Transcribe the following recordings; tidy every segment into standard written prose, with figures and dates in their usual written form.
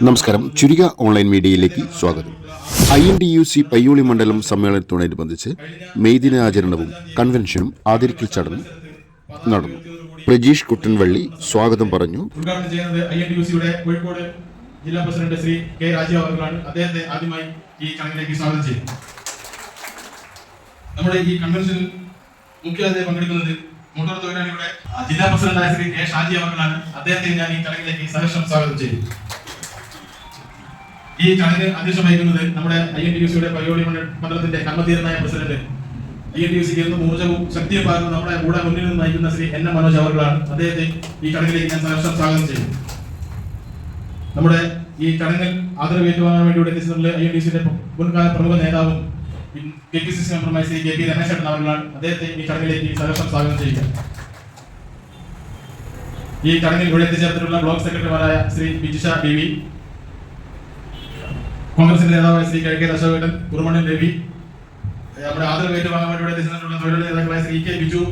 നമസ്കാരം. ചുരിക ഓൺലൈൻ മീഡിയയിലേക്ക് സ്വാഗതം. INTUC പയ്യോളി മണ്ഡലം സമ്മേളനത്തോടനുബന്ധിച്ച് മെയ് ദിനാചരണവും കൺവെൻഷനും ആദരിക്കൽ ചടങ്ങും നടന്നു. പ്രജീഷ് കുട്ടൻവള്ളി സ്വാഗതം പറഞ്ഞു. ഉദ്ഘാടനം ചെയ്യുന്നത് INTUCയുടെ കോഴിക്കോട് ജില്ലാ പ്രസിഡന്റ് ശ്രീ കെ രാജീവ് അവർകളാണ്. അദ്ദേഹത്തെ ആദ്യമായി ഈ ചടങ്ങിലേക്ക് സ്വാഗതം ചെയ്യും. നമ്മുടെ ഈ കൺവെൻഷനിൽ മുഖ്യാതിഥിയായി പങ്കെടുക്കുന്നത് മോട്ടോർ തൊഴിലാളിയുടെ ജില്ലാ പ്രസിഡന്റായ ശ്രീ കെ ഷാജി അവർകളാണ്. അദ്ദേഹത്തെ ഞാൻ ഈ ചടങ്ങിലേക്ക് സഹർഷം സ്വാഗതം ചെയ്യും. ഈ ചടങ്ങിന് അധ്യക്ഷം വഹിക്കുന്നത് നമ്മുടെ INTUCയുടെ പയ്യോളി മണ്ഡലത്തിന്റെ കർമ്മധീരനായ പ്രസിഡന്റ്, INTUCക്ക് എന്നും ഊർജ്ജവും ശക്തിയും പകർന്ന് നമ്മുടെ കൂടെ മുന്നിൽ നിന്ന് നയിക്കുന്ന ശ്രീ NM മനോജ് അവർകളാണ്. അദ്ദേഹത്തെ ഈ ചടങ്ങിലേക്ക് ഞാൻ സഹർഷം സ്വാഗതം ചെയ്യും. നമ്മുടെ ഈ ചടങ്ങിൽ ആദരവ് ഏറ്റുവാങ്ങാൻ വേണ്ടി ഇവിടെ എത്തിച്ചിട്ടുള്ള INTUCയുടെ മുൻകാല പ്രമുഖ നേതാവും KPCC മെമ്പറുമായ ശ്രീ KP രമേശൻ അവர்களാണ്. അദ്ദേഹത്തെ ഈ ചടങ്ങിലേക്ക് സഹർഷം സ്വാഗതം ചെയ്യുക. ഈ ചടങ്ങിൽ ഇവിടെ എത്തിച്ചേർത്തിട്ടുള്ള ബ്ലോക്ക് സെക്രട്ടറിമാരായ ശ്രീ ബിജിഷ DV, കോൺഗ്രസിന്റെ നേതാവായ ശ്രീ KK അശോകൻ, കുറുമണ്ണൻ രവി, നമ്മുടെ ആദരവ് ഏറ്റുവാങ്ങാൻ വേണ്ടി ഇവിടെ എത്തിച്ചിട്ടുള്ള തൊഴിലാളി നേതാക്കളായ ശ്രീ K ബിജു,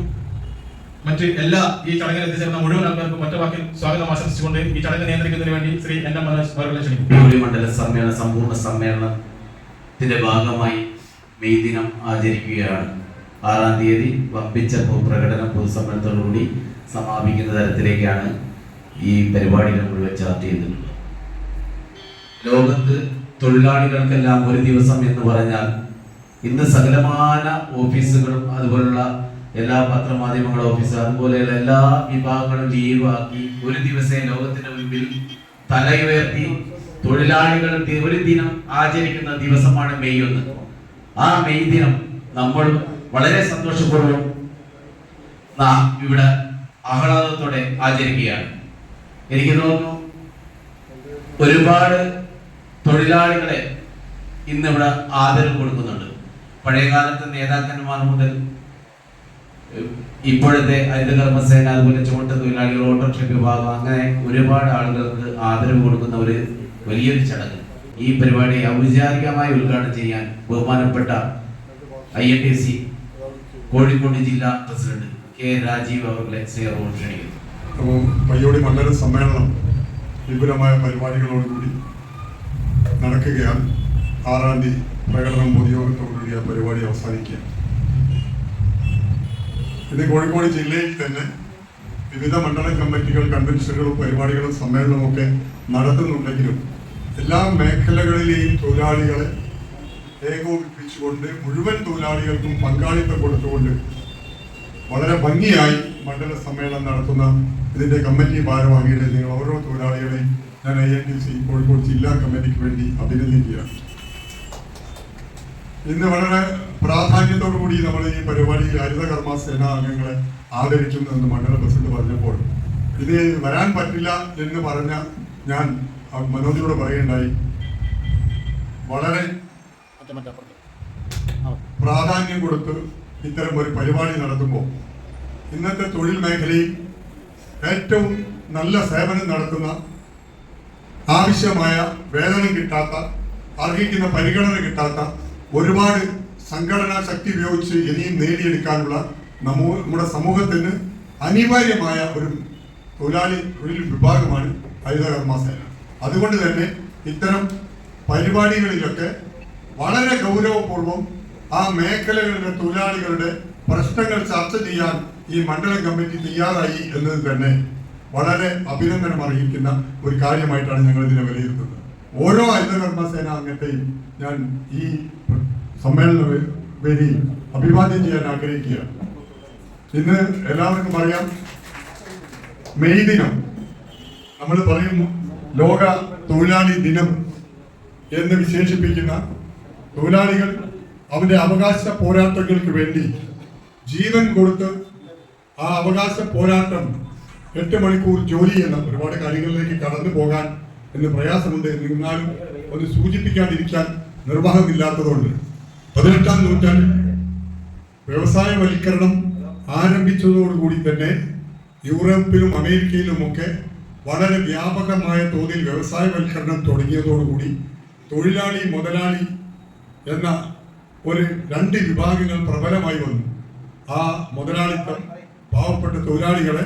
മറ്റ് എല്ലാ ഈ ചടങ്ങിൽ എത്തിച്ചേർന്ന മുഴുവൻ ആൾക്കാർക്കും ഒറ്റ വാക്കിൽ സ്വാഗതം ആശംസിച്ചുകൊണ്ട് ഈ ചടങ്ങ് നിയന്ത്രിക്കുന്നതിന് വേണ്ടി ശ്രീ NM മനോജ് അവരെ ക്ഷണിക്കുന്നു. മണ്ഡല സമ്മേളന സമ്പൂർണ്ണ സമ്മേളനത്തിന്റെ ഭാഗമായി മെയ് ദിനം ആചരിക്കുകയാണ്. 6-ാം തീയതി വമ്പിച്ച പ്രകടനം പൊതുസമ്മേളനത്തോടുകൂടി സമാപിക്കുന്ന തരത്തിലേക്കാണ് ഈ പരിപാടികൾ മുഴുവൻ ചാർട്ട് ചെയ്തിട്ടുള്ളത്. ലോകത്ത് തൊഴിലാളികൾക്കെല്ലാം ഒരു ദിവസം എന്ന് പറഞ്ഞാൽ ഇന്ന് സകലമാന ഓഫീസുകളും അതുപോലുള്ള എല്ലാ പത്രമാധ്യമങ്ങളുടെ ഓഫീസ് അതുപോലെയുള്ള എല്ലാ വിഭാഗങ്ങളും ലീവാക്കി ഒരു ദിവസം ലോകത്തിന്റെ മുൻപിൽ തലയുയർത്തി തൊഴിലാളികൾ ഒരു ദിനം ആചരിക്കുന്ന ദിവസമാണ് മെയ് 1. ആ മെയ് ദിനം നമ്മൾ വളരെ സന്തോഷപൂർവ്വം ഇവിടെ ആഹ്ലാദത്തോടെ ആചരിക്കുകയാണ്. എനിക്ക് തോന്നുന്നു ഒരുപാട് തൊഴിലാളികളെ ഇന്നിവിടെ ആദരവ് കൊടുക്കുന്നുണ്ട്. പഴയകാലത്തെ നേതാക്കന്മാർ മുതൽ ഇപ്പോഴത്തെ ഹരിത കർമ്മസേന അതുപോലെ ചുമട്ട് തൊഴിലാളികൾ, ഓട്ടോറിക്ഷ വിഭാഗം, അങ്ങനെ ഒരുപാട് ആളുകൾക്ക് ആദരവ് കൊടുക്കുന്ന ഒരു വലിയൊരു ചടങ്ങ്. ഈ പരിപാടി ഔപചാരികമായി ഉദ്ഘാടനം ചെയ്യാൻ ബഹുമാനപ്പെട്ട INTUC കോഴിക്കോട് ജില്ലാ പ്രസിഡന്റ് കെ രാജീവ് അവരുടെ സ്നേഹപൂർവ്വം ക്ഷണിക്കുന്നു. അപ്പോൾ പയ്യോളി മണ്ഡല സമ്മേളനം വിപുലമായ പരിപാടികളോടുകൂടി നടക്കുകയാണ്. 6-ാം തീയതി പ്രകടനം പൊതുയോഗത്തോടുകൂടി ആ പരിപാടി അവസാനിക്കുക. ഇത് കോഴിക്കോട് ജില്ലയിൽ തന്നെ വിവിധ മണ്ഡലം കമ്മിറ്റികൾ കൺവെൻഷനുകളും പരിപാടികളും സമ്മേളനവും ഒക്കെ നടത്തുന്നുണ്ടെങ്കിലും എല്ലാ മേഖലകളിലെയും തൊഴിലാളികളെ ഏകോപിപ്പിച്ചുകൊണ്ട് മുഴുവൻ തൊഴിലാളികൾക്കും പങ്കാളിത്തം കൊടുത്തുകൊണ്ട് വളരെ ഭംഗിയായി മണ്ഡല സമ്മേളനം നടത്തുന്ന ഇതിന്റെ കമ്മിറ്റി ഭാരവാഹികളെ നിങ്ങൾ ഓരോ തൊഴിലാളികളെയും ഞാൻ INTUC കോഴിക്കോട് ജില്ലാ കമ്മിറ്റിക്ക് വേണ്ടി അഭിനന്ദിക്കുകയാണ്. ഇന്ന് വളരെ പ്രാധാന്യത്തോടു കൂടി നമ്മൾ ഈ പരിപാടിയിൽ ഹരിത കർമ്മസേന അംഗങ്ങളെ ആദരിക്കുന്നുവെന്ന് മണ്ഡല പ്രസിഡന്റ് പറഞ്ഞപ്പോൾ ഇത് വരാൻ പറ്റില്ല എന്ന് പറഞ്ഞ ഞാൻ മനോജിനോട് പറയുകയുണ്ടായി. വളരെ പ്രാധാന്യം കൊടുത്ത് ഇത്തരം ഒരു പരിപാടി നടത്തുമ്പോൾ ഇന്നത്തെ തൊഴിൽ മേഖലയിൽ ഏറ്റവും നല്ല സേവനം നടത്തുന്ന, ആവശ്യമായ വേതനം കിട്ടാത്ത, അർഹിക്കുന്ന പരിഗണന കിട്ടാത്ത ഒരുപാട് സംഘടനാ ശക്തി ഉപയോഗിച്ച് ഇനിയും നേടിയെടുക്കാനുള്ള നമ്മുടെ സമൂഹത്തിന് അനിവാര്യമായ ഒരു തൊഴിൽ വിഭാഗമാണ് ഹരിത കർമ്മസേന. അതുകൊണ്ട് തന്നെ ഇത്തരം പരിപാടികളിലൊക്കെ വളരെ ഗൗരവപൂർവ്വം ആ മേഖലകളിലെ തൊഴിലാളികളുടെ പ്രശ്നങ്ങൾ ചർച്ച ചെയ്യാൻ ഈ മണ്ഡലം കമ്മിറ്റി തയ്യാറായി എന്നത് തന്നെ വളരെ അഭിനന്ദനം അറിയിക്കുന്ന ഒരു കാര്യമായിട്ടാണ് ഞങ്ങൾ ഇതിനെ വിലയിരുത്തുന്നത്. ഓരോ ഹരിത കർമ്മസേന അംഗത്തെയും ഞാൻ ഈ സമ്മേളന വേദി അഭിവാദ്യം ചെയ്യാൻ ആഗ്രഹിക്കുകയാണ്. ഇന്ന് എല്ലാവർക്കും അറിയാം, മെയ് ദിനം നമ്മൾ പറയുന്നു ലോക തൊഴിലാളി ദിനം എന്ന് വിശേഷിപ്പിക്കുന്ന തൊഴിലാളികൾ അവന്റെ അവകാശ പോരാട്ടങ്ങൾക്ക് വേണ്ടി ജീവൻ കൊടുത്ത് ആ അവകാശ പോരാട്ടം 8 മണിക്കൂർ ജോലി ചെയ്യുന്ന ഒരുപാട് കാര്യങ്ങളിലേക്ക് കടന്നു പോകാൻ എന്ന് പ്രയാസമുണ്ട്. എന്നാലും ഒന്ന് സൂചിപ്പിക്കാതിരിക്കാൻ നിർവാഹമില്ലാത്തതുകൊണ്ട് 18-ാം നൂറ്റാണ്ടിൽ വ്യവസായവൽക്കരണം ആരംഭിച്ചതോടുകൂടി തന്നെ യൂറോപ്പിലും അമേരിക്കയിലുമൊക്കെ വളരെ വ്യാപകമായ തോതിൽ വ്യവസായവൽക്കരണം തുടങ്ങിയതോടുകൂടി തൊഴിലാളി മുതലാളി എന്ന ഒരു 2 വിഭാഗങ്ങൾ പ്രബലമായി വന്നു. ആ മുതലാളിത്തം പാവപ്പെട്ട തൊഴിലാളികളെ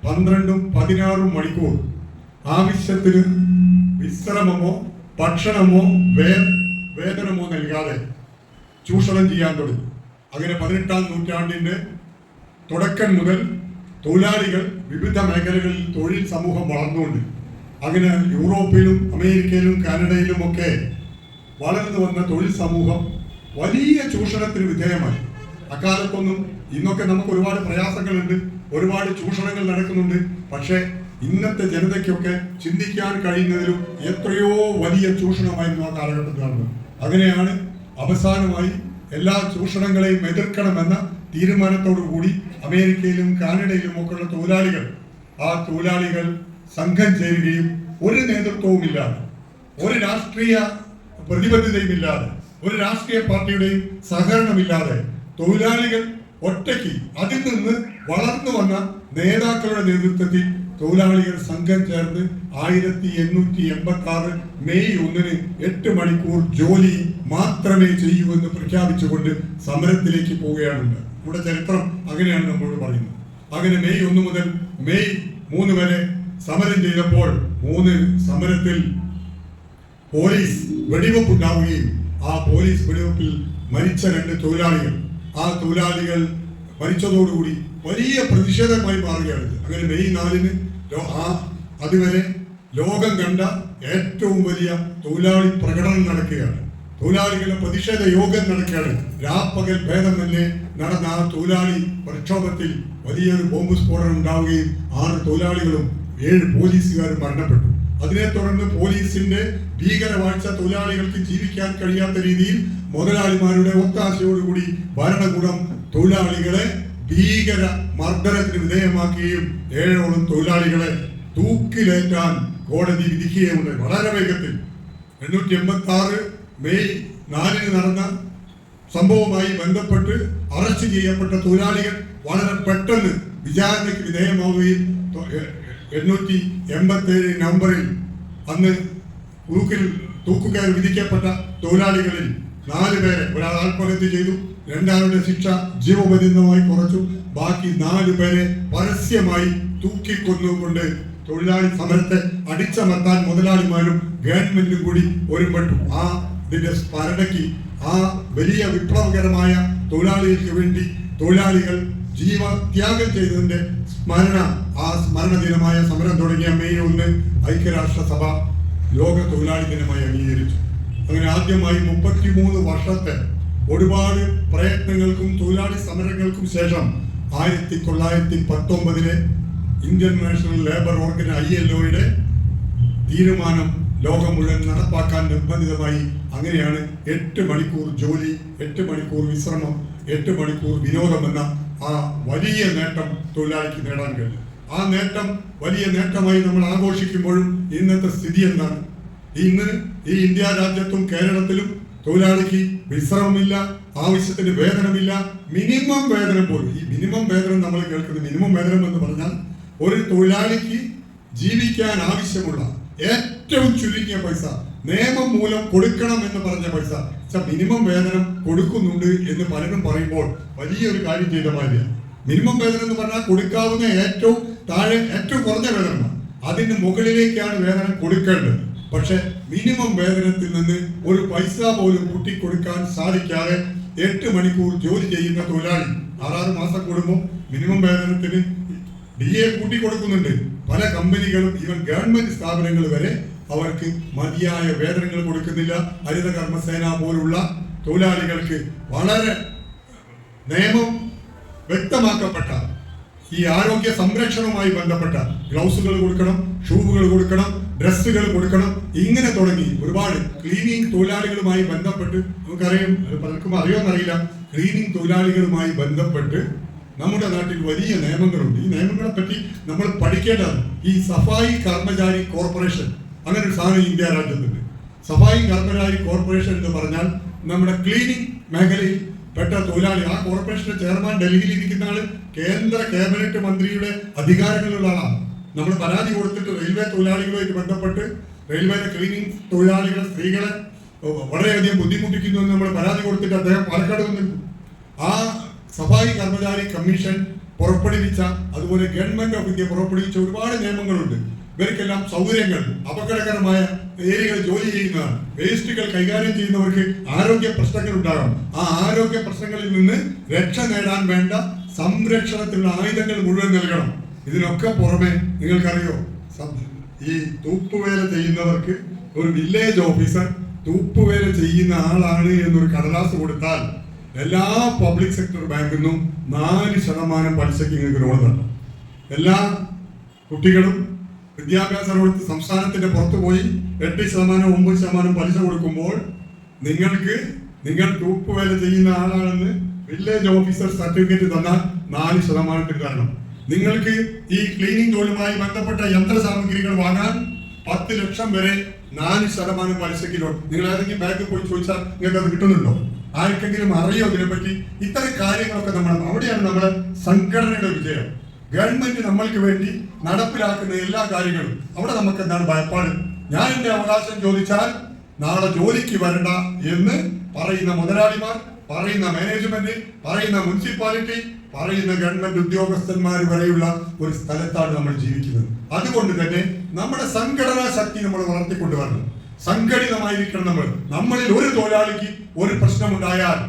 12-16 മണിക്കൂർ ആവശ്യത്തിന് വിശ്രമമോ ഭക്ഷണമോ വേതനമോ നൽകാതെ ചൂഷണം ചെയ്യാൻ തുടങ്ങി. അങ്ങനെ 18-ാം നൂറ്റാണ്ടിന്റെ തുടക്കം മുതൽ തൊഴിലാളികൾ വിവിധ മേഖലകളിൽ തൊഴിൽ സമൂഹം വളർന്നുകൊണ്ട് അങ്ങനെ യൂറോപ്പിലും അമേരിക്കയിലും കാനഡയിലും ഒക്കെ വളർന്നു വന്ന തൊഴിൽ സമൂഹം വലിയ ചൂഷണത്തിന് വിധേയമായി. അക്കാലത്തൊന്നും ഇന്നൊക്കെ നമുക്ക് ഒരുപാട് പ്രയാസങ്ങളുണ്ട്, ഒരുപാട് ചൂഷണങ്ങൾ നടക്കുന്നുണ്ട്. പക്ഷേ ഇന്നത്തെ ജനതയ്ക്കൊക്കെ ചിന്തിക്കാൻ കഴിയുന്നതിലും എത്രയോ വലിയ ചൂഷണമായിരുന്നു ആ കാലഘട്ടത്തിൽ നടന്നത്. അങ്ങനെയാണ് അവസാനമായി എല്ലാ ചൂഷണങ്ങളെയും എതിർക്കണമെന്ന തീരുമാനത്തോടു കൂടി അമേരിക്കയിലും കാനഡയിലും ഒക്കെയുള്ള തൊഴിലാളികൾ സംഘം ചേരുകയും ഒരു നേതൃത്വവുമില്ലാതെ, ഒരു രാഷ്ട്രീയ പ്രതിബദ്ധതയുമില്ലാതെ, ഒരു രാഷ്ട്രീയ പാർട്ടിയുടെയും സഹകരണമില്ലാതെ തൊഴിലാളികൾ ഒറ്റയ്ക്ക് അതിൽ നിന്ന് വളർന്നു വന്ന നേതാക്കളുടെ നേതൃത്വത്തിൽ തൊഴിലാളികൾ സംഘം ചേർന്ന് 1886 മെയ് 1 8 മണിക്കൂർ ജോലി മാത്രമേ ചെയ്യൂ എന്ന് പ്രഖ്യാപിച്ചുകൊണ്ട് സമരത്തിലേക്ക് പോവുകയാണ്. ഇവിടെ ചരിത്രം അങ്ങനെയാണ് നമ്മളോട് പറയുന്നത്. അങ്ങനെ മെയ് 1 മുതൽ മെയ് 3 വരെ സമരം ചെയ്തപ്പോൾ 3 സമരത്തിൽ പോലീസ് വെടിവെപ്പുണ്ടാവുകയും ആ പോലീസ് വെടിവെപ്പിൽ മരിച്ച 2 തൊഴിലാളികൾ, ആ തൊഴിലാളികൾ മരിച്ചതോടുകൂടി വലിയ പ്രതിഷേധമായി മാറുകയാണ്. അങ്ങനെ മെയ് 4 അതുവരെ ലോകം കണ്ട ഏറ്റവും വലിയ തൊഴിലാളി പ്രകടനം നടക്കുകയാണ്. തൊഴിലാളികളുടെ പ്രതിഷേധ യോഗം നടക്കുകയാണ്. രാപ്പകൽ ഭേദമന്യേ നടന്ന ആ തൊഴിലാളി പ്രക്ഷോഭത്തിൽ വലിയൊരു ബോംബ് സ്ഫോടനം ഉണ്ടാവുകയും 6 തൊഴിലാളികളും 7 പോലീസുകാരും മരണപ്പെട്ടു. അതിനെ തുടർന്ന് പോലീസിന്റെ ഭീകരവാഴ്ച തൊഴിലാളികൾക്ക് ജീവിക്കാൻ കഴിയാത്ത രീതിയിൽ മുതലാളിമാരുടെ ഒത്താശയോടുകൂടി ഭരണകൂടം തൊഴിലാളികളെ ഭീകര മർദ്ദനത്തിന് വിധേയമാക്കുകയും 7ഓളം തൊഴിലാളികളെ തൂക്കിലേറ്റാൻ കോടതി വിധിക്കുകയുണ്ട്. വളരെ വേഗത്തിൽ 886 മെയ് 4 നടന്ന സംഭവവുമായി ബന്ധപ്പെട്ട് അറസ്റ്റ് ചെയ്യപ്പെട്ട തൊഴിലാളികൾ വളരെ പെട്ടെന്ന് വിചാരണയ്ക്ക് വിധേയമാവുകയും 887 നവംബറിൽ അന്ന് തൂക്കുകയർ വിധിക്കപ്പെട്ട തൊഴിലാളികളിൽ 4 പേരെ, ഒരാൾ ആത്മഹത്യ ചെയ്തു, 2 ശിക്ഷ ജീവപര്യന്തമായി കുറച്ചു, ബാക്കി 4 പേരെ പരസ്യമായി തൂക്കിക്കൊന്നുകൊണ്ട് തൊഴിലാളി സമരത്തെ അടിച്ചമർത്താൻ മുതലാളിമാരും ഗവൺമെന്റും കൂടി ഒരുമ്പെട്ടു. ഇതിന്റെ സ്മരണയ്ക്ക്, ആ വലിയ വിപ്ലവകരമായ തൊഴിലാളികൾക്ക് വേണ്ടി തൊഴിലാളികൾ ജീവത്യാഗം ചെയ്തതിന്റെ സ്മരണ ദിനമായ സമരം തുടങ്ങിയ മെയ് 1 ഐക്യരാഷ്ട്രസഭ ലോക തൊഴിലാളി ദിനമായി അംഗീകരിച്ചു. അങ്ങനെ ആദ്യമായി 33 വർഷത്തെ ഒരുപാട് പ്രയത്നങ്ങൾക്കും തൊഴിലാളി സമരങ്ങൾക്കും ശേഷം 1919 ഇന്ത്യൻ നാഷണൽ ലേബർ ഓർഗനൈസേഷൻ ILOയുടെ തീരുമാനം ലോകം മുഴുവൻ നടപ്പാക്കാൻ നിർബന്ധിതമായി. അങ്ങനെയാണ് 8 മണിക്കൂർ ജോലി, 8 മണിക്കൂർ വിശ്രമം, 8 മണിക്കൂർ വിനോദം എന്ന ആ വലിയ നേട്ടം തൊഴിലാളിക്ക് നേടാൻ കഴിയും. ആ നേട്ടം വലിയ നേട്ടമായി നമ്മൾ ആഘോഷിക്കുമ്പോഴും ഇന്നത്തെ സ്ഥിതി എന്താണ്? ഇന്ന് ഈ ഇന്ത്യ രാജ്യത്തും കേരളത്തിലും തൊഴിലാളിക്ക് വിശ്രമമില്ല, ആവശ്യത്തിന് വേതനമില്ല, മിനിമം വേതനം പോലും. ഈ മിനിമം വേതനം നമ്മൾ കേൾക്കുന്നത്, മിനിമം വേതനം എന്ന് പറഞ്ഞാൽ ഒരു തൊഴിലാളിക്ക് ജീവിക്കാൻ ആവശ്യമുള്ള ഏറ്റവും ചുരുങ്ങിയ പൈസ, നിയമം മൂലം കൊടുക്കണം എന്ന് പറഞ്ഞ പൈസ, മിനിമം വേതനം കൊടുക്കുന്നുണ്ട് എന്ന് പലരും പറയുമ്പോൾ വലിയൊരു കാര്യം ചെയ്ത മാതിരിയാണ്. മിനിമം വേതനം എന്ന് പറഞ്ഞാൽ കൊടുക്കാവുന്ന ഏറ്റവും കുറഞ്ഞ വേതനമാണ്. അതിന് മുകളിലേക്കാണ് വേതനം കൊടുക്കേണ്ടത്. പക്ഷെ മിനിമം വേതനത്തിൽ നിന്ന് ഒരു പൈസ പോലും കൂട്ടിക്കൊടുക്കാൻ സാധിക്കാതെ 8 മണിക്കൂർ ജോലി ചെയ്യുന്ന തൊഴിലാളി 6 മാസം കൂടുമ്പോൾ മിനിമം വേതനത്തിന് DA കൂട്ടിക്കൊടുക്കുന്നുണ്ട്. പല കമ്പനികളും, ഈവൻ ഗവൺമെന്റ് സ്ഥാപനങ്ങൾ വരെ അവർക്ക് മതിയായ വേതനങ്ങൾ കൊടുക്കുന്നില്ല. ഹരിത കർമ്മസേന പോലുള്ള തൊഴിലാളികൾക്ക് വളരെ നിയമം വ്യക്തമാക്കപ്പെട്ട ഈ ആരോഗ്യ സംരക്ഷണവുമായി ബന്ധപ്പെട്ട ഗ്ലൗസുകൾ കൊടുക്കണം, ഷൂവുകൾ കൊടുക്കണം, ഡ്രസ്സുകൾ കൊടുക്കണം, ഇങ്ങനെ തുടങ്ങി ഒരുപാട് ക്ലീനിങ് തൊഴിലാളികളുമായി ബന്ധപ്പെട്ട് നമുക്കറിയാം, പലർക്കും അറിയുമെന്നറിയില്ല, ക്ലീനിങ് തൊഴിലാളികളുമായി ബന്ധപ്പെട്ട് നമ്മുടെ നാട്ടിൽ വലിയ നിയമങ്ങളുണ്ട്. ഈ നിയമങ്ങളെ പറ്റി നമ്മൾ പഠിക്കേണ്ടതാണ്. ഈ സഫായി കർമ്മചാരി കോർപ്പറേഷൻ, അങ്ങനെ ഒരു സാധനം ഇന്ത്യ രാജ്യത്തുണ്ട്. സഫായി കർമ്മചാരി കോർപ്പറേഷൻ എന്ന് പറഞ്ഞാൽ നമ്മുടെ ക്ലീനിങ് മേഖലയിൽ പെട്ട തൊഴിലാളി. ആ കോർപ്പറേഷന്റെ ചെയർമാൻ ഡൽഹിയിൽ ഇരിക്കുന്ന ആള് കേന്ദ്ര ക്യാബിനറ്റ് മന്ത്രിയുടെ അധികാരങ്ങളുള്ള ആളാണ്. നമ്മൾ പരാതി കൊടുത്തിട്ട് റെയിൽവേ തൊഴിലാളികളുമായിട്ട് ബന്ധപ്പെട്ട് റെയിൽവേയിലെ ക്ലീനിങ് തൊഴിലാളികളെ, സ്ത്രീകളെ വളരെയധികം ബുദ്ധിമുട്ടിക്കുന്നു എന്ന് നമ്മൾ പരാതി കൊടുത്തിട്ട് അദ്ദേഹം പാലക്കാട് വന്നിരുന്നു. ആ സഫായി കർമ്മചാരി കമ്മീഷൻ പുറപ്പെടുവിച്ച, അതുപോലെ ഗവൺമെന്റ് ഓഫ് ഇന്ത്യ പുറപ്പെടുവിച്ച ഒരുപാട് നിയമങ്ങളുണ്ട്. ഇവർക്കെല്ലാം സൗകര്യങ്ങൾ, അപകടകരമായ ഏരിയകൾ ജോലി ചെയ്യുന്നതാണ്, വേസ്റ്റുകൾ കൈകാര്യം ചെയ്യുന്നവർക്ക് ആരോഗ്യ പ്രശ്നങ്ങൾ ഉണ്ടാകാം. ആ ആരോഗ്യ പ്രശ്നങ്ങളിൽ നിന്ന് രക്ഷ നേടാൻ വേണ്ട സംരക്ഷണത്തിനുള്ള ആയുധങ്ങൾ മുഴുവൻ നൽകണം. ഇതിനൊക്കെ പുറമെ നിങ്ങൾക്കറിയോ, ഈ തൂപ്പുവേല ചെയ്യുന്നവർക്ക് ഒരു വില്ലേജ് ഓഫീസർ തൂപ്പുവേല ചെയ്യുന്ന ആളാണ് എന്നൊരു കടലാസ് കൊടുത്താൽ എല്ലാ പബ്ലിക് സെക്ടർ ബാങ്കിൽ നിന്നും 4% പലിശയ്ക്ക് നിങ്ങൾക്ക് ലോൺ തരണം. എല്ലാ കുട്ടികളും വിദ്യാഭ്യാസം കൊടുത്ത് സംസ്ഥാനത്തിന്റെ പുറത്തു പോയി 8% 9% പലിശ കൊടുക്കുമ്പോൾ നിങ്ങൾ തൂപ്പുവേല ചെയ്യുന്ന ആളാണെന്ന് വില്ലേജ് ഓഫീസർ സർട്ടിഫിക്കറ്റ് തന്നാൽ 4% തരണം. നിങ്ങൾക്ക് ഈ ക്ലീനിങ് ജോലിയുമായി ബന്ധപ്പെട്ട യന്ത്ര സാമഗ്രികൾ വാങ്ങാൻ 10 ലക്ഷം വരെ 4% പലിശയ്ക്ക് ലോൺ. നിങ്ങൾ ഏതെങ്കിലും ബാങ്കിൽ പോയി ചോദിച്ചാൽ നിങ്ങൾക്ക് അത് കിട്ടുന്നുണ്ടോ? ആർക്കെങ്കിലും അറിയോ ഇതിനെപ്പറ്റി? ഇത്തരം കാര്യങ്ങളൊക്കെ അവിടെയാണ് നമ്മുടെ സംഘടനയുടെ വിജയം. ഗവൺമെന്റ് നമ്മൾക്ക് വേണ്ടി നടപ്പിലാക്കുന്ന എല്ലാ കാര്യങ്ങളും അവിടെ നമുക്ക് എന്താണ് ഭയപ്പാട്? ഞാൻ എന്റെ അവകാശം ചോദിച്ചാൽ നാളെ ജോലിക്ക് വരണ്ട എന്ന് പറയുന്ന മുതലാളിമാർ, പറയുന്ന മാനേജ്മെന്റ്, പറയുന്ന മുനിസിപ്പാലിറ്റി, പറയുന്ന ഗവൺമെന്റ് ഉദ്യോഗസ്ഥന്മാർ വരെയുള്ള ഒരു സ്ഥലത്താണ് നമ്മൾ ജീവിക്കുന്നത്. അതുകൊണ്ട് തന്നെ നമ്മുടെ സംഘടനാ ശക്തി നമ്മൾ വളർത്തിക്കൊണ്ടുവരണം. സംഘടിതമായിരിക്കണം. നമ്മളിൽ ഒരു തൊഴിലാളിക്ക് ഒരു പ്രശ്നമുണ്ടായാൽ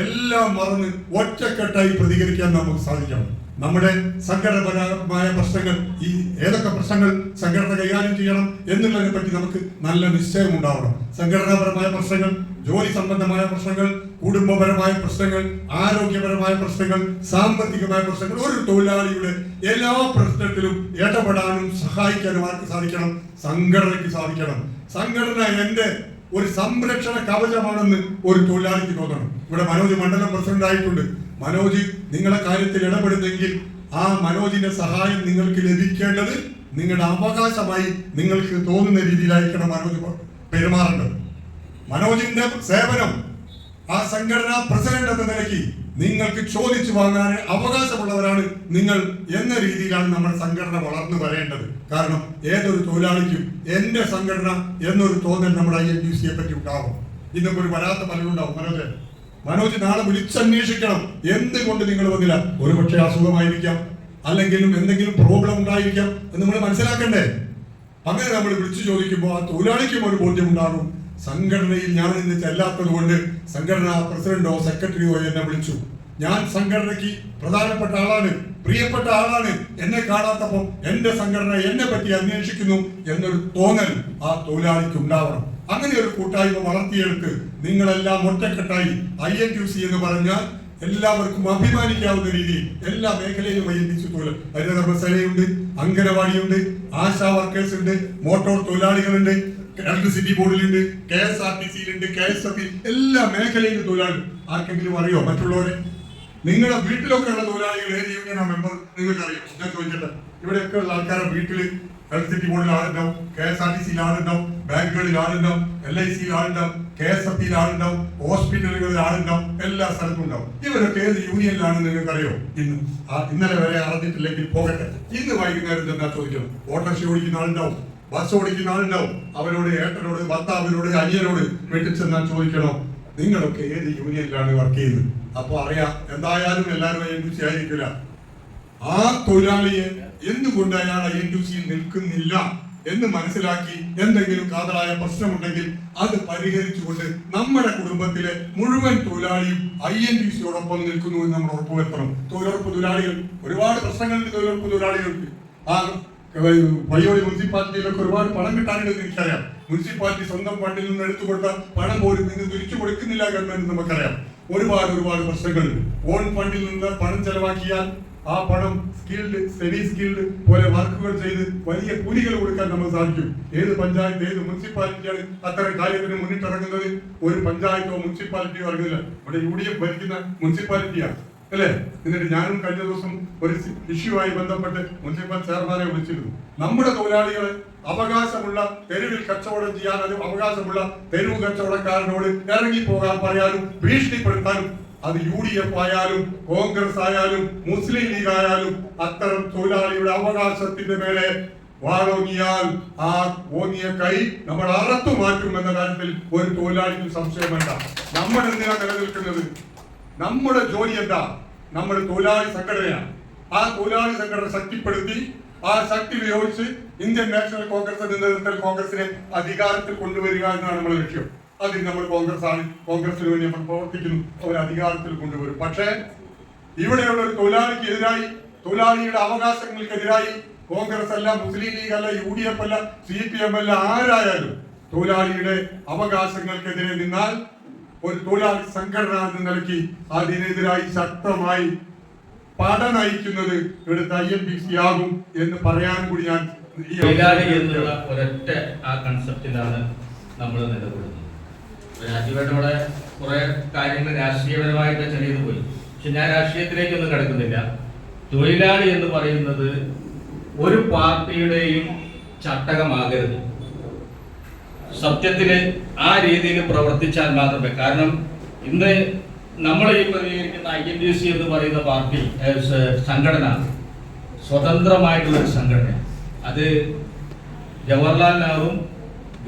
എല്ലാം മറന്ന് ഒറ്റക്കെട്ടായി പ്രതികരിക്കാൻ നമുക്ക് സാധിക്കണം. നമ്മുടെ സംഘടനാപരമായ പ്രശ്നങ്ങൾ, ഈ ഏതൊക്കെ പ്രശ്നങ്ങൾ സംഘടന കൈകാര്യം ചെയ്യണം എന്നുള്ളതിനെ പറ്റി നമുക്ക് നല്ല നിശ്ചയം ഉണ്ടാവണം. സംഘടനാപരമായ പ്രശ്നങ്ങൾ, ജോലി സംബന്ധമായ പ്രശ്നങ്ങൾ, കുടുംബപരമായ പ്രശ്നങ്ങൾ, ആരോഗ്യപരമായ പ്രശ്നങ്ങൾ, സാമ്പത്തികമായ പ്രശ്നങ്ങൾ, ഒരു തൊഴിലാളിയുടെ എല്ലാ പ്രശ്നത്തിലും ഇടപെടാനും സഹായിക്കാനും ആർക്ക് സാധിക്കണം? സംഘടനയ്ക്ക് സാധിക്കണം. സംഘടന എന്റെ ഒരു സംരക്ഷണ കവചമാണെന്ന് ഒരു തൊഴിലാളിക്ക് തോന്നണം. ഇവിടെ മനോജ് മണ്ഡലം പ്രസിഡന്റ് ആയിട്ടുണ്ട്. മനോജ് നിങ്ങളെ കാര്യത്തിൽ ഇടപെടുന്നെങ്കിൽ ആ മനോജിന്റെ സഹായം നിങ്ങൾക്ക് ലഭിക്കേണ്ടത് നിങ്ങളുടെ അവകാശമായി നിങ്ങൾക്ക് തോന്നുന്ന രീതിയിലായിരിക്കണം മനോജ് പെരുമാറേണ്ടത്. മനോജിന്റെ സേവനം ആ സംഘടനാ പ്രസിഡന്റ് എന്ന നിലയ്ക്ക് നിങ്ങൾക്ക് ചോദിച്ചു വാങ്ങാൻ അവകാശമുള്ളവരാണ് നിങ്ങൾ എന്ന രീതിയിലാണ് നമ്മുടെ സംഘടന വളർന്നു വരേണ്ടത്. കാരണം ഏതൊരു തൊഴിലാളിക്കും എന്റെ സംഘടന എന്നൊരു തോന്നൽ നമ്മുടെ INTUC പറ്റി ഉണ്ടാവും. ഇന്നിപ്പോ ഒരു വരാത്ത പലരുണ്ടാവും. മനോജ് നാളെ വിളിച്ചന്വേഷിക്കണം, എന്തുകൊണ്ട് നിങ്ങൾ വന്നില്ല? ഒരുപക്ഷെ അസുഖമായിരിക്കാം, അല്ലെങ്കിലും എന്തെങ്കിലും പ്രോബ്ലം ഉണ്ടായിരിക്കാം എന്ന് നമ്മൾ മനസ്സിലാക്കണ്ടേ? അങ്ങനെ നമ്മൾ വിളിച്ചു ചോദിക്കുമ്പോൾ ആ തൊഴിലാളിക്കും ഒരു ബോധ്യം ഉണ്ടാകും. സംഘടനയിൽ ഞാൻ ഇന്ന് ചെല്ലാത്തത് കൊണ്ട് സംഘടനാ പ്രസിഡന്റോ സെക്രട്ടറിയോ എന്നെ വിളിച്ചു. ഞാൻ സംഘടനയ്ക്ക് പ്രധാനപ്പെട്ട ആളാണ്, പ്രിയപ്പെട്ട ആളാണ്. എന്നെ കാണാത്തപ്പോൾ എന്റെ സംഘടന എന്നെ പറ്റി അന്വേഷിക്കുന്നു എന്നൊരു തോന്നൽ ആ തൊഴിലാളിക്ക് ഉണ്ടാവണം. അങ്ങനെ ഒരു കൂട്ടായ്മ വളർത്തിയെടുത്ത് നിങ്ങളെല്ലാം ഒറ്റക്കെട്ടായി INTUC എന്ന് പറഞ്ഞാൽ എല്ലാവർക്കും അഭിമാനിക്കാവുന്ന രീതിയിൽ എല്ലാ മേഖലയിലും INTUC തൊഴിൽ ഹരിതകർമ്മസേനയുണ്ട്, അംഗനവാടിയുണ്ട്, ആശാ വർക്കേഴ്സ് ഉണ്ട്, മോട്ടോർ തൊഴിലാളികളുണ്ട്, ഇലക്ട്രിസിറ്റി ബോർഡിലുണ്ട്, KSRTCയിലുണ്ട്, KSF, എല്ലാ മേഖലയിലും തൊഴിലാളി. ആർക്കെങ്കിലും അറിയോ മറ്റുള്ളവരെ? നിങ്ങളുടെ വീട്ടിലൊക്കെ ഉള്ള തൊഴിലാളികൾ ഏത് യൂണിയനാ മെമ്പർ നിങ്ങൾക്ക് അറിയോ? ഞാൻ ചോദിക്കട്ടെ. ഇവിടെയൊക്കെ ഉള്ള ആൾക്കാരുടെ വീട്ടിൽ ഇലക്ട്രിസിറ്റി ബോർഡിൽ ആളുണ്ടാവും, KSRTCയിൽ ആളുണ്ടാവും, ബാങ്കുകളിൽ ആളുണ്ടാവും, LICയിൽ ആളുണ്ടാവും, KSFയിൽ ആളുണ്ടാവും, ഹോസ്പിറ്റലുകളിൽ ആളുണ്ടാവും, എല്ലാ സ്ഥലത്തും ഉണ്ടാവും. ഇവരൊക്കെ ഏത് യൂണിയനിലാണെന്ന് നിങ്ങൾക്ക് അറിയോ? ഇന്നലെ വരെ അറിഞ്ഞിട്ടില്ലെങ്കിൽ പോകട്ടെ, ഇന്ന് വൈകുന്നേരം എന്താ ചോദിക്കണം. ഓട്ടോറിക്ഷ ഓടിക്കുന്ന ആളുണ്ടാവും, ബസ് ഓടിക്കുന്ന ആളുണ്ടാവും. അവരോട്, ഏട്ടനോട്, ഭർത്താവിനോട്, അനിയനോട് വെട്ടിച്ചെന്നാൽ ചോദിക്കണോ നിങ്ങളൊക്കെ ഏത് യൂണിയനിലാണ് വർക്ക് ചെയ്യുന്നത്? അപ്പൊ അറിയാം എന്തായാലും എല്ലാവരും INTUC ആയിരിക്കില്ല. ആ തൊഴിലാളിയെ എന്തുകൊണ്ട് അയാൾ INTUCയിൽ നിൽക്കുന്നില്ല എന്ന് മനസ്സിലാക്കി എന്തെങ്കിലും കാതലായ പ്രശ്നമുണ്ടെങ്കിൽ അത് പരിഹരിച്ചുകൊണ്ട് നമ്മുടെ കുടുംബത്തിലെ മുഴുവൻ തൊഴിലാളിയും INTUCയോടൊപ്പം നിൽക്കുന്നു എന്ന് നമ്മൾ ഉറപ്പുവരുത്തണം. തൊഴിലുറപ്പ് തൊഴിലാളികൾ, ഒരുപാട് പ്രശ്നങ്ങളുണ്ട് തൊഴിലുറപ്പ് തൊഴിലാളികൾക്ക്. ആ പയ്യോളി മുനിസിപ്പാലിറ്റിയിലൊക്കെ ഒരുപാട് പണം കിട്ടാനുണ്ടെന്ന് എനിക്കറിയാം. മുനിസിപ്പാലിറ്റി സ്വന്തം ഫണ്ടിൽ നിന്ന് എടുത്തു കൊടുത്ത പണം പോലും ഇന്ന് തിരിച്ചു കൊടുക്കുന്നില്ല ഗവൺമെന്റ്, നമുക്കറിയാം. ഒരുപാട് പ്രശ്നങ്ങളുണ്ട്. ഓൺ ഫണ്ടിൽ നിന്ന് പണം ചെലവാക്കിയാൽ ആ പണം സ്കിൽഡ്, സെമി സ്കിൽഡ് പോലെ വർക്കുകൾ ചെയ്ത് വലിയ കൂലികൾ കൊടുക്കാൻ നമുക്ക് സാധിക്കും. ഏത് പഞ്ചായത്ത്, ഏത് മുനിസിപ്പാലിറ്റിയാണ് അത്തരം കാര്യത്തിന് മുന്നിട്ടിറങ്ങുന്നത്? ഒരു പഞ്ചായത്തോ മുനിസിപ്പാലിറ്റിയോ ഇറങ്ങുന്നില്ല. ഇവിടെ UDF ഭരിക്കുന്ന മുനിസിപ്പാലിറ്റിയാണ് അല്ലേ? എന്നിട്ട് ഞാനും കഴിഞ്ഞ ദിവസം ഒരു ഇഷ്യൂമായി ബന്ധപ്പെട്ട് മുനിസിപ്പൽ ചെയർമാനെ വിളിച്ചിരുന്നു. നമ്മുടെ തൊഴിലാളികളെ അവകാശമുള്ള തെരുവിൽ കച്ചവടം ചെയ്യാൻ അവകാശമുള്ള തെരുവ് കച്ചവടക്കാരനോട് ഇറങ്ങിപ്പോകാൻ പറയാനും ഭീഷണിപ്പെടുത്താനും, അത് UDF ആയാലും കോൺഗ്രസ് ആയാലും മുസ്ലിം ലീഗ് ആയാലും, അത്തരം തൊഴിലാളിയുടെ അവകാശത്തിന്റെ മേലെ വാളോങ്ങിയാൽ ആ ഓങ്ങിയ കൈ നമ്മൾ അറത്തു മാറ്റും എന്ന കാര്യത്തിൽ ഒരു തൊഴിലാളിക്കും സംശയം വേണ്ട. നമ്മൾ എന്തിനാണ് നിലനിൽക്കുന്നത്? നമ്മുടെ ജോലി എന്താ? നമ്മൾ തൊഴിലാളി സംഘടനയാണ്. ആ തൊഴിലാളി സംഘടന ശക്തിപ്പെടുത്തി ആ ശക്തി ഉപയോഗിച്ച് ഇന്ത്യൻ നാഷണൽ കോൺഗ്രസിന്റെ നേതൃത്വത്തിൽ കോൺഗ്രസിനെ അധികാരത്തിൽ കൊണ്ടുവരിക എന്നതാണ് നമ്മുടെ ലക്ഷ്യം. അതിന് നമ്മൾ കോൺഗ്രസിന് വേണ്ടി നമ്മൾ പ്രവർത്തിക്കുന്നു, അവർ അധികാരത്തിൽ കൊണ്ടുവരും. പക്ഷേ ഇവിടെയുള്ള ഒരു തൊഴിലാളിക്കെതിരായി, തൊഴിലാളിയുടെ അവകാശങ്ങൾക്കെതിരായി കോൺഗ്രസ് അല്ല, മുസ്ലിം ലീഗ് അല്ല, UDF അല്ല, CPM അല്ല, ആരായാലും തൊഴിലാളിയുടെ അവകാശങ്ങൾക്കെതിരെ നിന്നാൽ ഒരു തൊഴിലാളി സംഘടന എന്ന നിലയ്ക്ക് അതിനെതിരായി ശക്തമായി പട നയിക്കുന്നത് ഇവിടുത്തെ INTUC ആകും എന്ന് പറയാൻ കൂടി ഞാൻ എന്നുള്ള ഒരൊറ്റ ആ കൺസെപ്റ്റിലാണ് നമ്മൾ നിലകൊള്ളുന്നത്. രാജീവേട്ടനോടെ കുറെ കാര്യങ്ങൾ രാഷ്ട്രീയപരമായിട്ട് ചെറിയത് പോയി, പക്ഷെ ഞാൻ രാഷ്ട്രീയത്തിലേക്കൊന്നും കിടക്കുന്നില്ല. തൊഴിലാളി എന്ന് പറയുന്നത് ഒരു പാർട്ടിയുടെയും ചട്ടകമാകരുത്. സത്യത്തില് ആ രീതിയിൽ പ്രവർത്തിച്ചാൽ മാത്രമേ, കാരണം ഇന്ന് നമ്മൾ ഈ പ്രതികരിക്കുന്ന INTUC എന്ന് പറയുന്ന പാർട്ടി സംഘടന സ്വതന്ത്രമായിട്ടുള്ള ഒരു സംഘടന. അത് ജവഹർലാൽ നെഹ്റുവും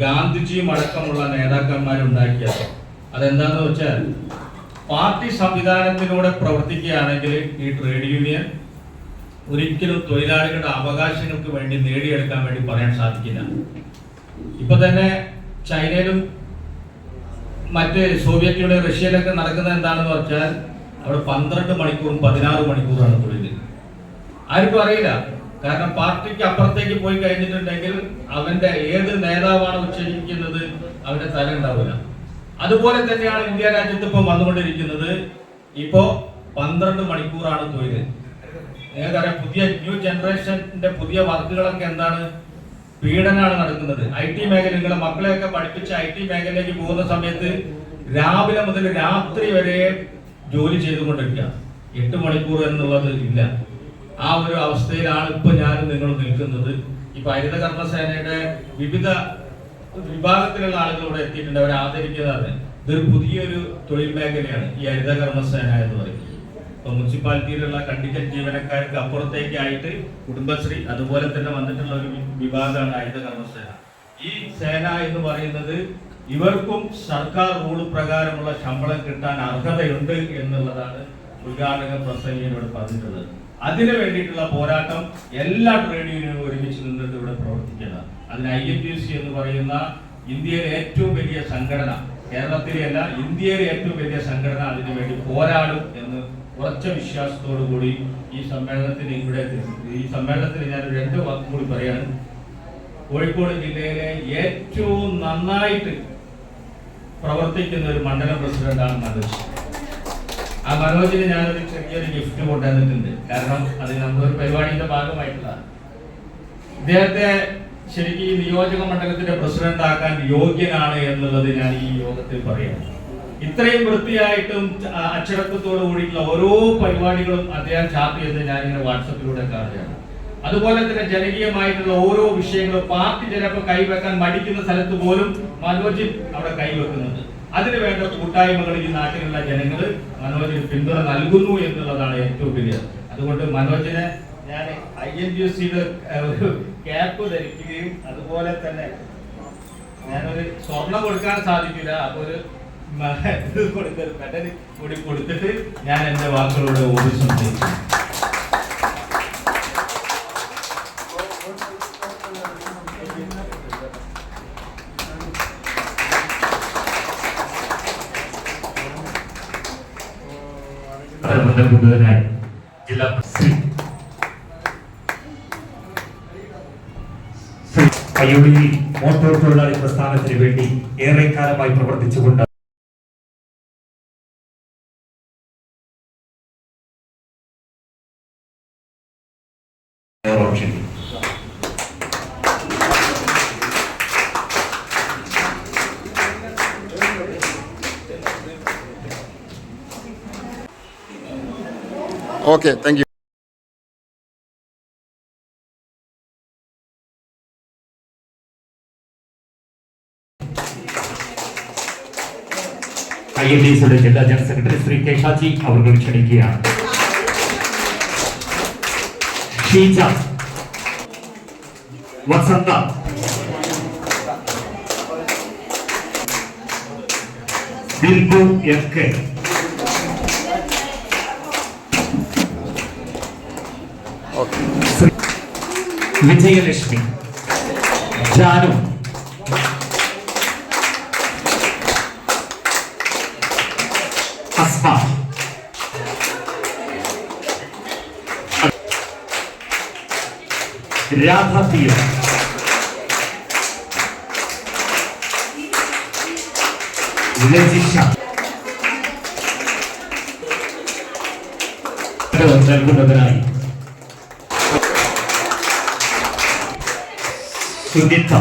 ഗാന്ധിജിയും അടക്കമുള്ള നേതാക്കന്മാരുണ്ടാക്കിയത്. അതെന്താന്ന് വെച്ചാൽ പാർട്ടി സംവിധാനത്തിലൂടെ പ്രവർത്തിക്കുകയാണെങ്കിൽ ഈ ട്രേഡ് യൂണിയൻ ഒരിക്കലും തൊഴിലാളികളുടെ അവകാശങ്ങൾക്ക് വേണ്ടി നേടിയെടുക്കാൻ വേണ്ടി പറയാൻ സാധിക്കില്ല. ഇപ്പൊ തന്നെ ചൈനയിലും മറ്റ് സോവിയറ്റ് യൂണിയൻ, റഷ്യയിലൊക്കെ നടക്കുന്നത് എന്താണെന്ന് വെച്ചാൽ അവിടെ 12 മണിക്കൂറും 16 മണിക്കൂറാണ് തൊഴിൽ. ആർക്കും അറിയില്ല. കാരണം പാർട്ടിക്ക് അപ്പുറത്തേക്ക് പോയി കഴിഞ്ഞിട്ടുണ്ടെങ്കിൽ അവന്റെ ഏത് നേതാവാണ് ഉച്ചരിക്കുന്നത് അവന്റെ തല ഉണ്ടാവില്ല. അതുപോലെ തന്നെയാണ് ഇന്ത്യ രാജ്യത്ത് ഇപ്പൊ വന്നുകൊണ്ടിരിക്കുന്നത്. ഇപ്പോ 12 മണിക്കൂറാണ് തൊഴിൽ. നിങ്ങൾക്കറിയാം, പുതിയ ന്യൂ ജനറേഷന്റെ പുതിയ വർക്കുകളൊക്കെ എന്താണ്, പീഡനമാണ് നടക്കുന്നത്. IT മേഖല, നിങ്ങളെ മക്കളെയൊക്കെ പഠിപ്പിച്ച് IT മേഖലയിലേക്ക് പോകുന്ന സമയത്ത് രാവിലെ മുതൽ രാത്രി വരെ ജോലി ചെയ്തുകൊണ്ടിരിക്കുക. 8 മണിക്കൂർ എന്നുള്ളത് ഇല്ല. ആ ഒരു അവസ്ഥയിലാണ് ഇപ്പൊ ഞാനും നിങ്ങൾ നിൽക്കുന്നത്. ഇപ്പൊ ഹരിത കർമ്മസേനയുടെ വിവിധ വിഭാഗത്തിലുള്ള ആളുകൾ ഇവിടെ എത്തിയിട്ടുണ്ട്, അവരെ ആദരിക്കുന്നത്. ഇതൊരു പുതിയൊരു തൊഴിൽ മേഖലയാണ് ഈ ഹരിത കർമ്മസേന എന്ന് പറയുന്നത്. ഇപ്പൊ മുനിസിപ്പാലിറ്റിയിലുള്ള കണ്ടിജന്റ് ജീവനക്കാർക്ക് അപ്പുറത്തേക്ക് ആയിട്ട് കുടുംബശ്രീ അതുപോലെ തന്നെ വന്നിട്ടുള്ള ഒരു വിഭാഗമാണ് ഹരിത കർമ്മസേന. ഈ സേന എന്ന് പറയുന്നത് ഇവർക്കും സർക്കാർ റൂൾ പ്രകാരമുള്ള ശമ്പളം കിട്ടാൻ അർഹതയുണ്ട് എന്നുള്ളതാണ് ഉദ്ഘാടക പ്രസംഗിയോട് പറഞ്ഞിട്ടുള്ളത്. അതിനു വേണ്ടിയിട്ടുള്ള പോരാട്ടം എല്ലാ ട്രേഡ് യൂണിയനും ഒരുമിച്ച് നിന്നിട്ട് ഇവിടെ പ്രവർത്തിക്കണം. അതിന് INTUC എന്ന് പറയുന്ന ഇന്ത്യയിലെ ഏറ്റവും വലിയ സംഘടന, കേരളത്തിലെ അല്ല ഇന്ത്യയിലെ ഏറ്റവും വലിയ സംഘടന അതിനു വേണ്ടി പോരാടും എന്ന് ഉറച്ച വിശ്വാസത്തോടു കൂടി ഈ സമ്മേളനത്തിൽ ഞാൻ 2 വാക്കും കൂടി പറയാണ്. കോഴിക്കോട് ജില്ലയിലെ ഏറ്റവും നന്നായിട്ട് പ്രവർത്തിക്കുന്ന ഒരു മണ്ഡലം പ്രസിഡന്റാണ് മനോജ്. ആ മനോജിന് ഞാനൊരു ചെറിയൊരു ഗിഫ്റ്റ് കൊണ്ടുവന്നിട്ടുണ്ട്. കാരണം അത് നമ്മളൊരു പരിപാടിയുടെ ഭാഗമായിട്ടുള്ളതാണ്. ഇദ്ദേഹത്തെ ശരിക്കും ഈ നിയോജക മണ്ഡലത്തിന്റെ പ്രസിഡന്റ് ആക്കാൻ യോഗ്യനാണ് എന്നുള്ളത് ഞാൻ ഈ യോഗത്തിൽ പറയുന്നു. ഇത്രയും വൃത്തിയായിട്ടും അച്ചടക്കത്തോടു കൂടിയിട്ടുള്ള ഓരോ പരിപാടികളും അദ്ദേഹം ചാർട്ട് ചെയ്ത് ഞാനിങ്ങനെ വാട്സപ്പിലൂടെ കാണുകയാണ്. അതുപോലെ തന്നെ ജനകീയമായിട്ടുള്ള ഓരോ വിഷയങ്ങളും പാർട്ടി ചിലപ്പോൾ കൈവെക്കാൻ മടിക്കുന്ന സ്ഥലത്ത് പോലും മനോജ് അവിടെ കൈവെക്കുന്നുണ്ട്. അതിന് വേണ്ട കൂട്ടായ്മകൾ ഈ നാട്ടിലുള്ള ജനങ്ങൾ മനോജിന് പിന്തുണ നൽകുന്നു എന്നുള്ളതാണ് ഏറ്റവും വലിയത്. അതുകൊണ്ട് മനോജിനെ ഞാൻ INTUCയുടെ ഒരു ക്യാപ്പ് ധരിക്കുകയും അതുപോലെ തന്നെ ഞാനൊരു സ്വർണം കൊടുക്കാൻ സാധിക്കില്ല, അപ്പൊ ഒരു കൊടുത്തൊരു മെഡൽ കൂടി കൊടുത്തിട്ട് ഞാൻ എന്റെ വാക്കുകളോട് ഓഫീസും ചെയ്തു. ജില്ലാ പയ്യോളി മോട്ടോർ തൊഴിലാളി പ്രസ്ഥാനത്തിന് വേണ്ടി ഏറെക്കാലമായി പ്രവർത്തിച്ചുകൊണ്ട് ഓക്കെ, താങ്ക് യു. INTUCയുടെ ജില്ലാ general secretary Shri K. Shaji അവർ ക്ഷണിക്കുകയാണ്. Sheeja, Vasantha, Bilbu FK, okay. വിജയലക്ഷ്മി, ജാനു, അസ്മ, രാധാപ്രിയ, ലജിഷ, നൽകുന്നതിനായി സുനിത,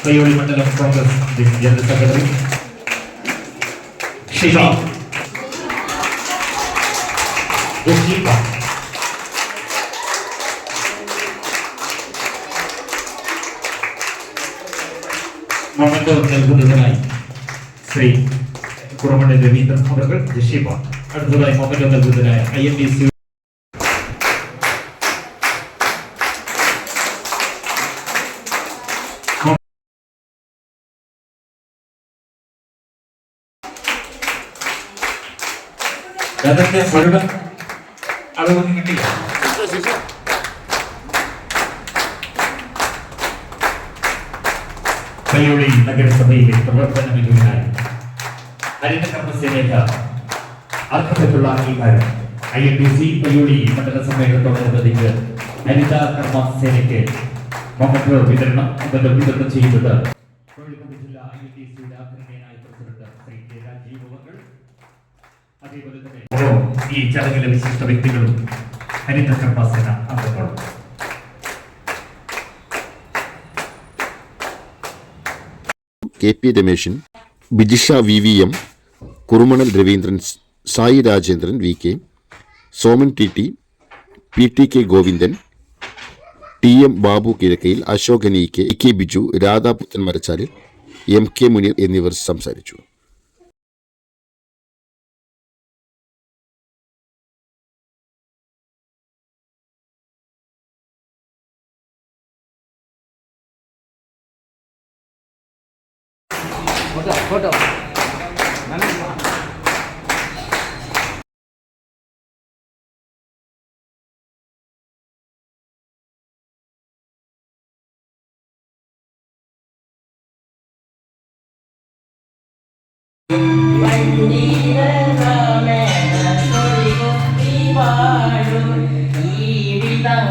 പയ്യോളി മണ്ഡലം Congress general secretary Shiba, Usheeba, memento നൽകുന്നതിനായി ശ്രീ കുറുമണ്ണൻ രവീന്ദ്രൻ അവർ ജഷീബ. അടുത്തതായി മൊമെന്റോ നൽകുന്നതിനായി INDC അതിന്റെ മുഴുവൻ അളവൊന്നും കിട്ടില്ല. പയ്യോളി നഗരസഭയിലെ പ്രവർത്തന മികവിനായി ഹരിത കർമ്മസേനയ്ക്ക് അർഹതയുള്ള അംഗീകാരം INDC പയ്യോളി മണ്ഡല സമ്മേളനത്തോടനുബന്ധിച്ച് ഹരിത കർമ്മസേനയ്ക്ക് മൊമെന്റോ വിതരണം ചെയ്യുന്നത് കോഴിക്കോട് ജില്ലാ INDCയുടെ ആദരണീയനായ പ്രസിഡന്റ് ശ്രീ കെ രാജീവ് അവർ. അതേപോലെ തന്നെ ഈ ചടങ്ങിലെ വിശിഷ്ട വ്യക്തികളും ഹരിത കർമ്മസേന അംഗങ്ങളും. KP Rameshan, Bijisha VVM, കുറുമണൽ Raveendran, Sai Rajendran VK, Soman TT, PTK Govindan, TM Babu Kizhakkayil, Ashokan EK Biju, രാധാപുത്തൻ മരച്ചാലിൽ, MK Muneer എന്നിവർ സംസാരിച്ചു. ഫോട്ടോ ഈ വിധം